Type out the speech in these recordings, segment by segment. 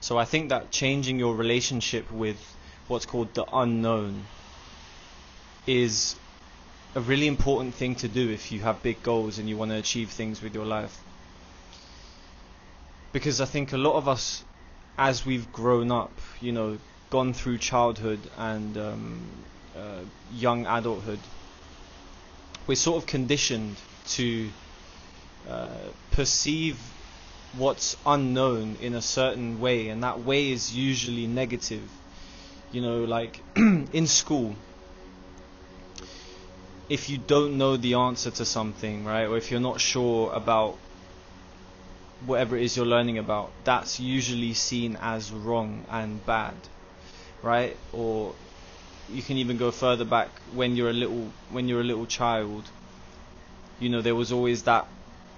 So I think that changing your relationship with what's called the unknown is a really important thing to do if you have big goals and you want to achieve things with your life. Because I think a lot of us, as we've grown up, gone through childhood and young adulthood, we're sort of conditioned to perceive what's unknown in a certain way, and that way is usually negative. Like in school, if you don't know the answer to something, right, or if you're not sure about whatever it is you're learning about, that's usually seen as wrong and bad, right? Or you can even go further back when you're a little child. There was always that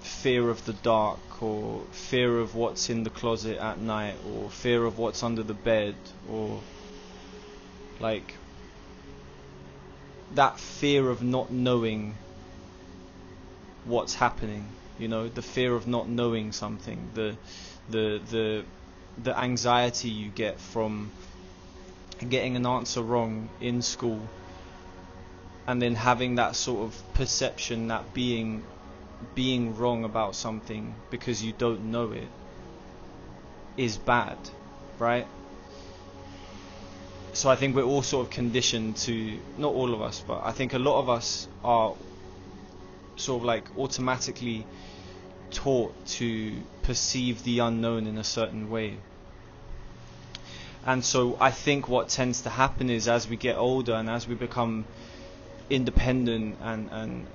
fear of the dark, or fear of what's in the closet at night, or fear of what's under the bed, or like that fear of not knowing what's happening, the fear of not knowing something, the anxiety you get from getting an answer wrong in school, and then having that sort of perception that being wrong about something because you don't know it is bad, right? So I think we're all sort of conditioned to, not all of us, but I think a lot of us are sort of like automatically taught to perceive the unknown in a certain way. And so I think what tends to happen is, as we get older and as we become independent and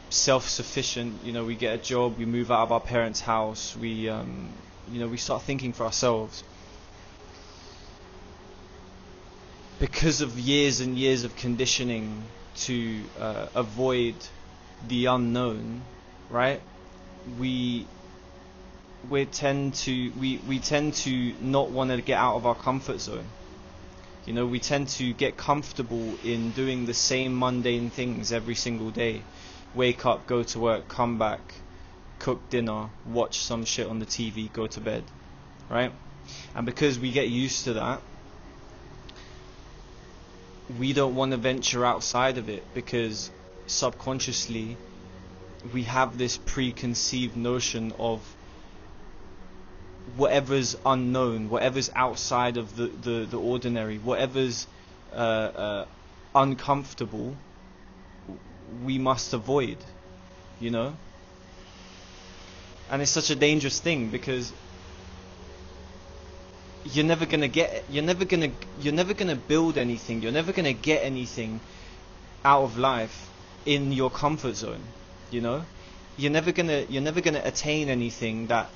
self-sufficient, we get a job, we move out of our parents' house, we start thinking for ourselves. Because of years and years of conditioning to avoid the unknown, right? We tend to not want to get out of our comfort zone. We tend to get comfortable in doing the same mundane things every single day. Wake up, go to work, come back, cook dinner, watch some shit on the TV, go to bed, right? And because we get used to that, we don't want to venture outside of it, because subconsciously we have this preconceived notion of whatever's unknown, whatever's outside of the ordinary, whatever's uncomfortable, we must avoid, And it's such a dangerous thing, because you're never gonna build anything, you're never gonna get anything out of life in your comfort zone. You're never gonna attain anything that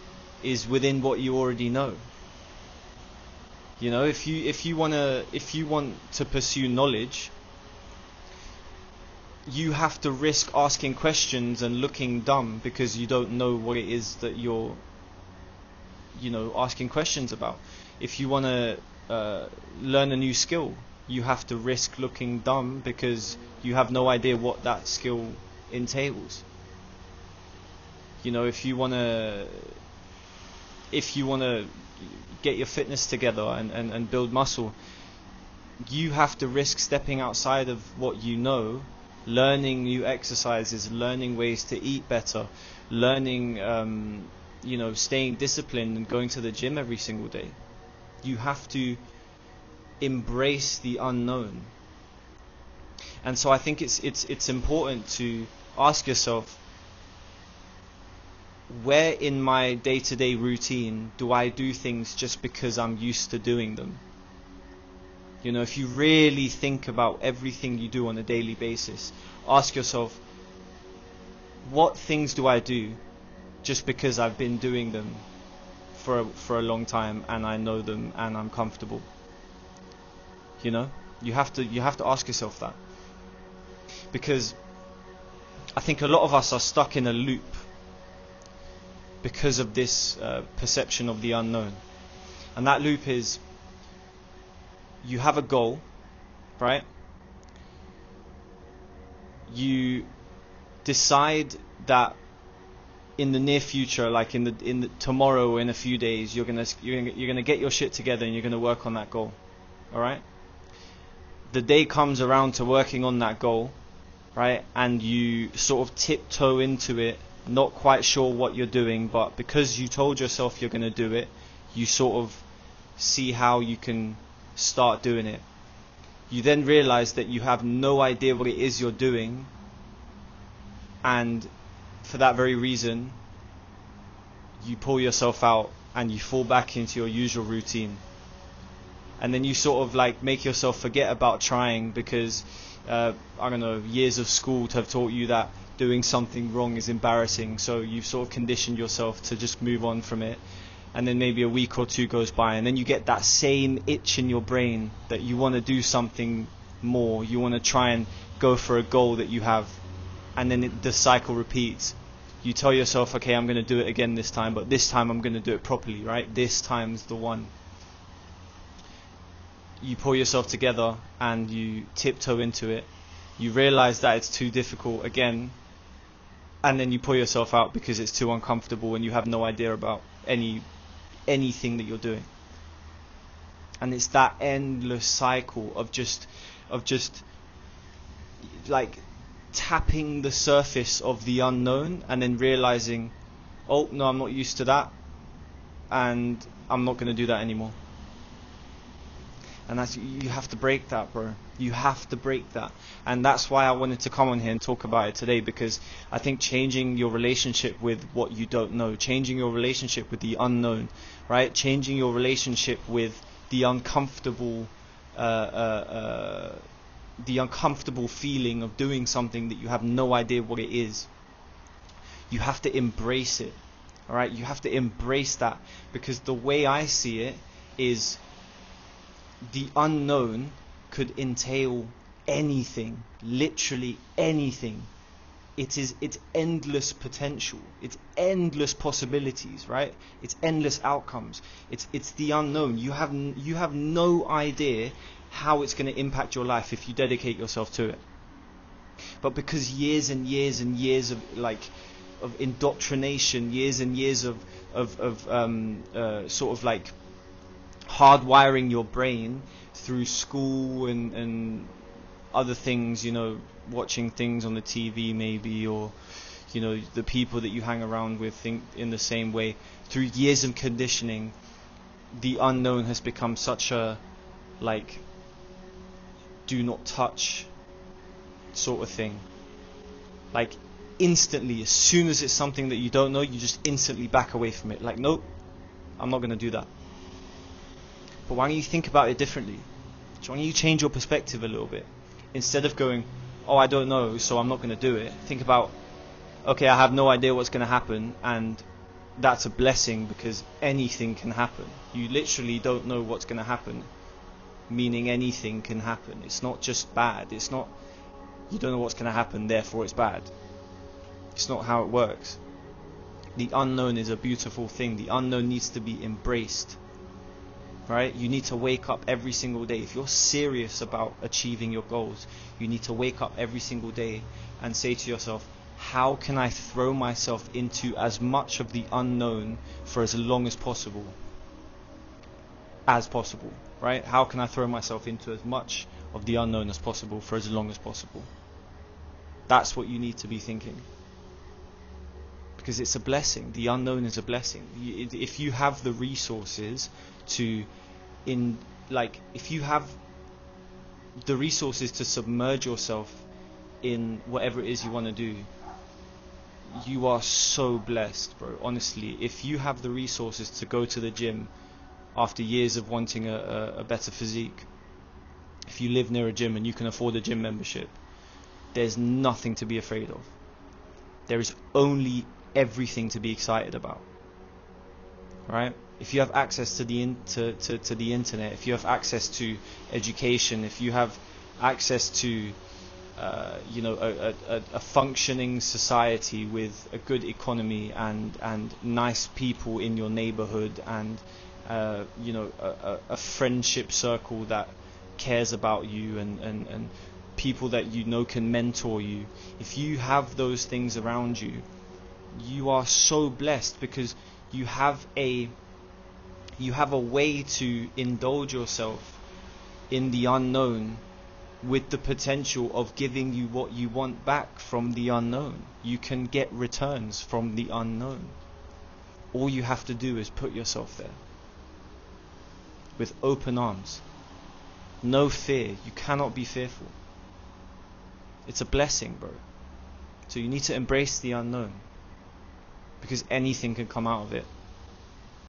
is within what you already know. If you want to pursue knowledge, you have to risk asking questions and looking dumb because you don't know what it is that you're asking questions about. If you want to learn a new skill, you have to risk looking dumb because you have no idea what that skill entails. If you want to get your fitness together and build muscle, you have to risk stepping outside of what you know, learning new exercises, learning ways to eat better, learning staying disciplined and going to the gym every single day. You have to embrace the unknown. And so I think it's important to ask yourself, where in my day-to-day routine do I do things just because I'm used to doing them? If you really think about everything you do on a daily basis, ask yourself, what things do I do just because I've been doing them for a long time and I know them and I'm comfortable? You have to ask yourself that, because I think a lot of us are stuck in a loop because of this perception of the unknown. And that loop is, you have a goal, right? You decide that in the near future, like in the tomorrow or in a few days, you're gonna get your shit together and you're gonna work on that goal. All right. The day comes around to working on that goal, right? And you sort of tiptoe into it, not quite sure what you're doing, but because you told yourself you're gonna do it, you sort of see how you can start doing it. You then realize that you have no idea what it is you're doing, and for that very reason, you pull yourself out and you fall back into your usual routine. And then you sort of like make yourself forget about trying because, I don't know, years of school have taught you that doing something wrong is embarrassing. So you've sort of conditioned yourself to just move on from it. And then maybe a week or two goes by and then you get that same itch in your brain that you want to do something more. You want to try and go for a goal that you have. And then the cycle repeats. You tell yourself, okay, I'm going to do it again this time, but this time I'm going to do it properly, right? This time's the one. You pull yourself together and you tiptoe into it. You realize that it's too difficult again, and then you pull yourself out because it's too uncomfortable and you have no idea about anything that you're doing. And it's that endless cycle of just like tapping the surface of the unknown and then realizing, oh no, I'm not used to that and I'm not going to do that anymore. And that's, you have to break that, bro. You have to break that. And that's why I wanted to come on here and talk about it today, because I think changing your relationship with what you don't know, changing your relationship with the unknown, right? Changing your relationship with the uncomfortable feeling of doing something that you have no idea what it is. You have to embrace it. All right? You have to embrace that, because the way I see it is the unknown could entail anything, literally anything. It's endless potential. It's endless possibilities, right? It's endless outcomes. It's the unknown. You have no idea how it's going to impact your life if you dedicate yourself to it. But because years and years and years of indoctrination, years and years of sort of like hardwiring your brain through school and other things, you know, watching things on the TV maybe, or you know, the people that you hang around with think in the same way. Through years of conditioning, the unknown has become such a like do not touch sort of thing. Like instantly, as soon as it's something that you don't know, you just instantly back away from it. Like, nope, I'm not going to do that. But why don't you think about it differently? Why don't you change your perspective a little bit? Instead of going, oh, I don't know, so I'm not going to do it. Think about, okay, I have no idea what's going to happen, and that's a blessing because anything can happen. You literally don't know what's going to happen, meaning anything can happen. It's not just bad. It's not, you don't know what's going to happen, therefore it's bad. It's not how it works. The unknown is a beautiful thing. The unknown needs to be embraced. Right? You need to wake up every single day. If you're serious about achieving your goals, you need to wake up every single day and say to yourself, how can I throw myself into as much of the unknown for as long as possible? Right? How can I throw myself into as much of the unknown as possible for as long as possible? That's what you need to be thinking. Because it's a blessing. The unknown is a blessing. If you have the resources to if you have the resources to submerge yourself in whatever it is you want to do, you are so blessed, bro. Honestly, if you have the resources to go to the gym after years of wanting a better physique, if you live near a gym and you can afford a gym membership, there's nothing to be afraid of. There is only everything to be excited about. Right? If you have access to the internet, if you have access to education, if you have access to a functioning society with a good economy and nice people in your neighborhood and a friendship circle that cares about you and people that you know can mentor you, if you have those things around you, you are so blessed, because you have a way to indulge yourself in the unknown, with the potential of giving you what you want back from the unknown. You can get returns from the unknown. All you have to do is put yourself there with open arms. No fear. You cannot be fearful. It's a blessing, bro. So you need to embrace the unknown, because anything can come out of it.